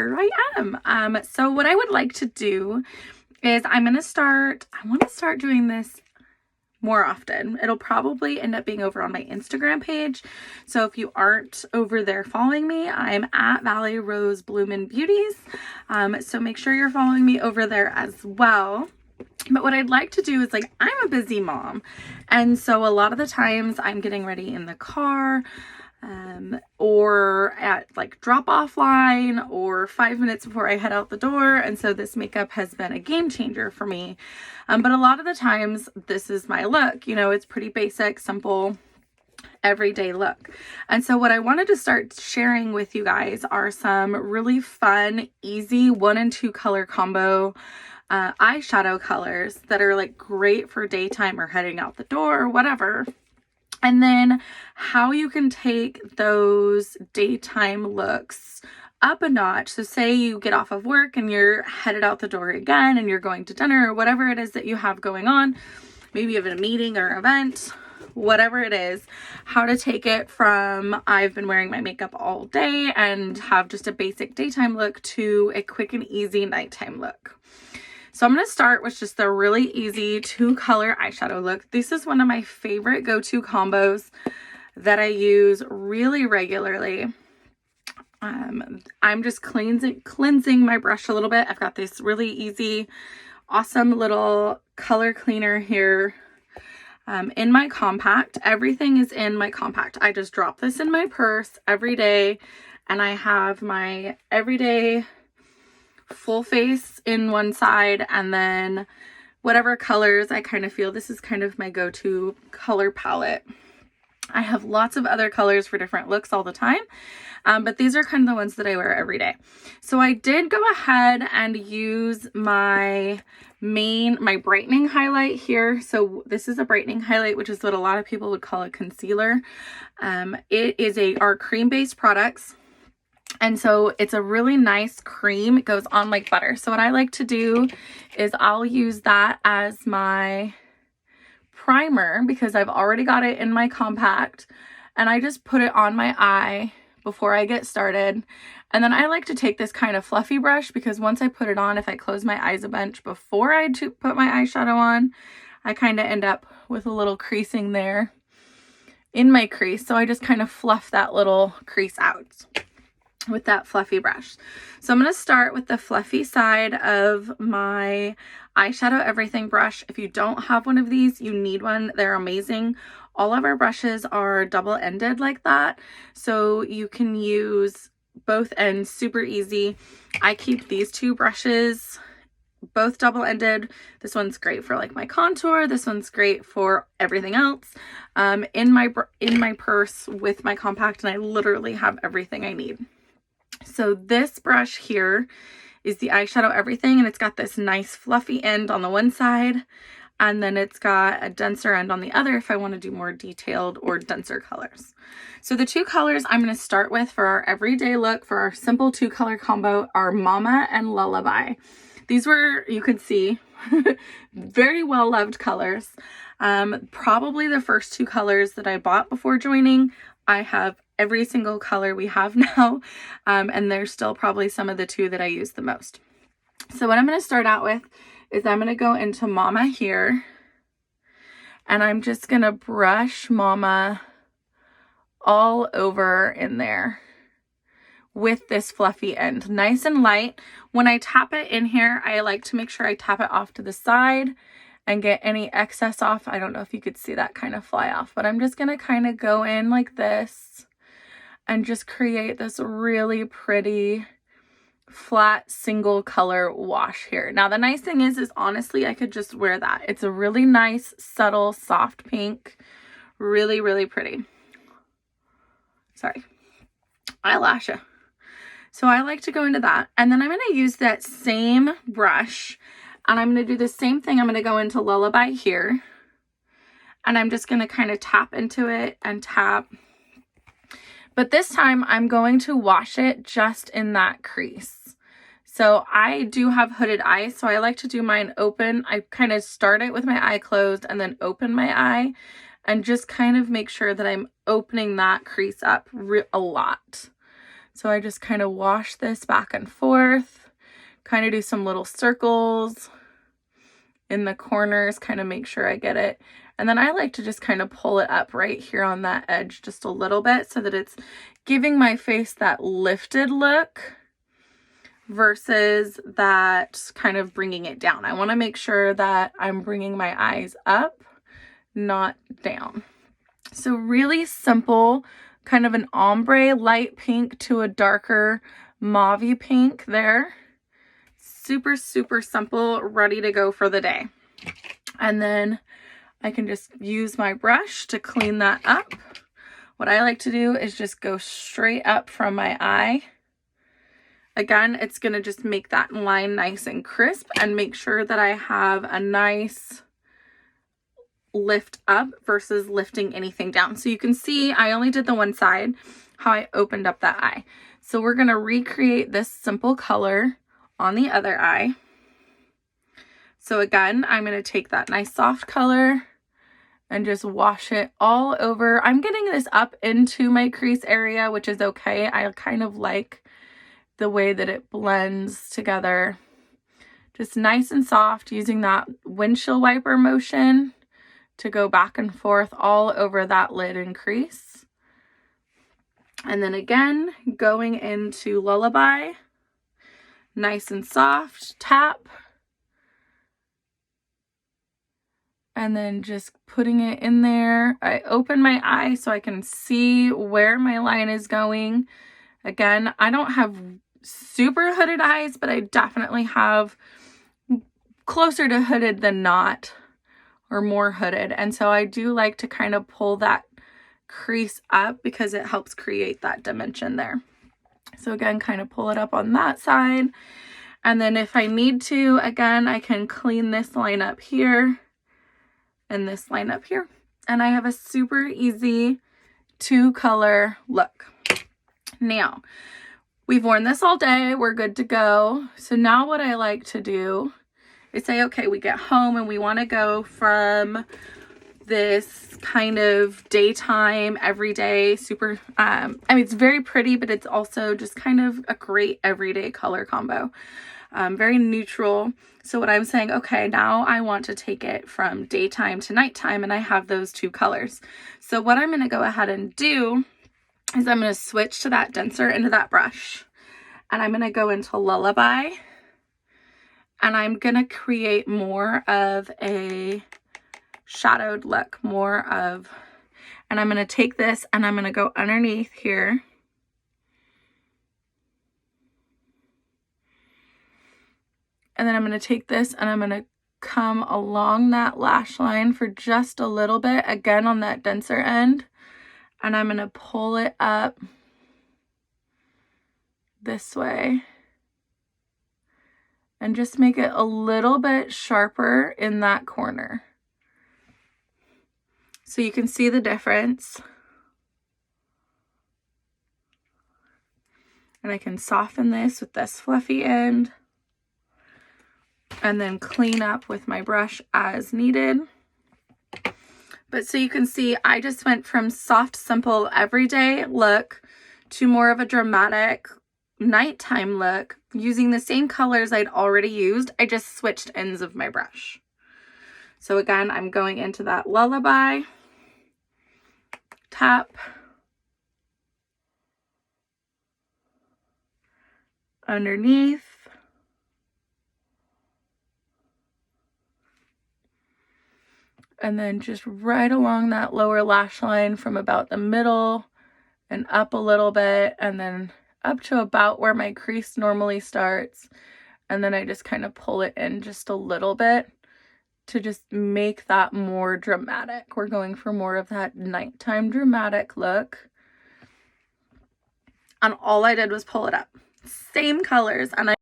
Here I am. So what I would like to do is I want to start doing this more often. It'll probably end up being over on my Instagram page. So if you aren't over there following me, I'm at Valley Rose Bloomin' Beauties. So make sure you're following me over there as well. But what I'd like to do is, like, I'm a busy mom. And so a lot of the times I'm getting ready in the car, or at like drop off line, or 5 minutes before I head out the door. And so this makeup has been a game changer for me. But a lot of the times this is my look, you know, it's pretty basic, simple, everyday look. And so what I wanted to start sharing with you guys are some really fun, easy 1 and 2 color combo eyeshadow colors that are like great for daytime or heading out the door or whatever. And then how you can take those daytime looks up a notch. So say you get off of work and you're headed out the door again and you're going to dinner or whatever it is that you have going on. Maybe you have a meeting or event, whatever it is, how to take it from I've been wearing my makeup all day and have just a basic daytime look to a quick and easy nighttime look. So I'm going to start with just the really easy 2 color eyeshadow look. This is one of my favorite go-to combos that I use really regularly. I'm just cleansing my brush a little bit. I've got this really easy, awesome little color cleaner here in my compact. Everything is in my compact. I just drop this in my purse every day, and I have my everyday full face in one side, and then whatever colors I kind of feel. This is kind of my go-to color palette. I have lots of other colors for different looks all the time, but these are kind of the ones that I wear every day. So I did go ahead and use my brightening highlight here. So this is a brightening highlight, which is what a lot of people would call a concealer. It is our cream-based products. And so it's a really nice cream. It goes on like butter. So what I like to do is I'll use that as my primer because I've already got it in my compact, and I just put it on my eye before I get started. And then I like to take this kind of fluffy brush because once I put it on, if I close my eyes a bunch before I put my eyeshadow on, I kind of end up with a little creasing there in my crease. So I just kind of fluff that little crease out with that fluffy brush. So I'm going to start with the fluffy side of my eyeshadow everything brush. If you don't have one of these, you need one. They're amazing. All of our brushes are double-ended like that, so you can use both ends super easy. I keep these 2 brushes both double-ended. This one's great for like my contour. This one's great for everything else. In my purse with my compact, and I literally have everything I need. So this brush here is the eyeshadow everything, and it's got this nice fluffy end on the one side, and then it's got a denser end on the other if I want to do more detailed or denser colors. So the 2 colors I'm going to start with for our everyday look, for our simple 2 color combo, are Mama and Lullaby. These were, you could see, very well loved colors. Probably the first 2 colors that I bought before joining. I have every single color we have now, and there's still probably some of the 2 that I use the most. So what I'm going to start out with is I'm going to go into Mama here, and I'm just going to brush Mama all over in there with this fluffy end, nice and light. When I tap it in here, I like to make sure I tap it off to the side and get any excess off. I don't know if you could see that kind of fly off, but I'm just going to kind of go in like this and just create this really pretty flat single color wash here. Now the nice thing is honestly I could just wear that. It's a really nice subtle soft pink, really, really pretty. Sorry, eyelashes. So I like to go into that, and then I'm going to use that same brush, and I'm going to do the same thing. I'm going to go into Lullaby here, and I'm just going to kind of tap into it and tap. But this time I'm going to wash it just in that crease. So I do have hooded eyes, so I like to do mine open. I kind of start it with my eye closed and then open my eye and just kind of make sure that I'm opening that crease up a lot. So I just kind of wash this back and forth, kind of do some little circles in the corners, kind of make sure I get it. And then I like to just kind of pull it up right here on that edge just a little bit so that it's giving my face that lifted look versus that kind of bringing it down. I want to make sure that I'm bringing my eyes up, not down. So really simple, kind of an ombre light pink to a darker mauve-y pink there. Super, super simple, ready to go for the day. And then I can just use my brush to clean that up. What I like to do is just go straight up from my eye. Again, it's going to just make that line nice and crisp and make sure that I have a nice lift up versus lifting anything down. So you can see I only did the one side, how I opened up that eye. So we're going to recreate this simple color on the other eye. So again, I'm going to take that nice soft color and just wash it all over. I'm getting this up into my crease area, which is okay. I kind of like the way that it blends together. Just nice and soft, using that windshield wiper motion to go back and forth all over that lid and crease. And then again, going into Lullaby, nice and soft, tap. And then just putting it in there. I open my eye so I can see where my line is going. Again, I don't have super hooded eyes, but I definitely have closer to hooded than not, or more hooded. And so I do like to kind of pull that crease up because it helps create that dimension there. So again, kind of pull it up on that side. And then if I need to, again, I can clean this line up here and this line up here. And I have a super easy 2-color look. Now, we've worn this all day. We're good to go. So now what I like to do is say, okay, we get home and we want to go from this kind of daytime, everyday, super, I mean, it's very pretty, but it's also just kind of a great everyday color combo. Very neutral. So what I'm saying, okay, now I want to take it from daytime to nighttime, and I have those 2 colors. So what I'm going to go ahead and do is I'm going to switch to that denser into that brush, and I'm going to go into Lullaby, and I'm going to create more of a shadowed look, and I'm going to take this and I'm going to go underneath here. And then I'm going to take this and I'm going to come along that lash line for just a little bit, again on that denser end. And I'm going to pull it up this way. And just make it a little bit sharper in that corner. So you can see the difference. And I can soften this with this fluffy end. And then clean up with my brush as needed. But so you can see, I just went from soft, simple, everyday look to more of a dramatic nighttime look using the same colors I'd already used. I just switched ends of my brush. So again, I'm going into that Lullaby, tap, underneath, and then just right along that lower lash line from about the middle and up a little bit, and then up to about where my crease normally starts. And then I just kind of pull it in just a little bit to just make that more dramatic. We're going for more of that nighttime dramatic look. And all I did was pull it up. Same colors, and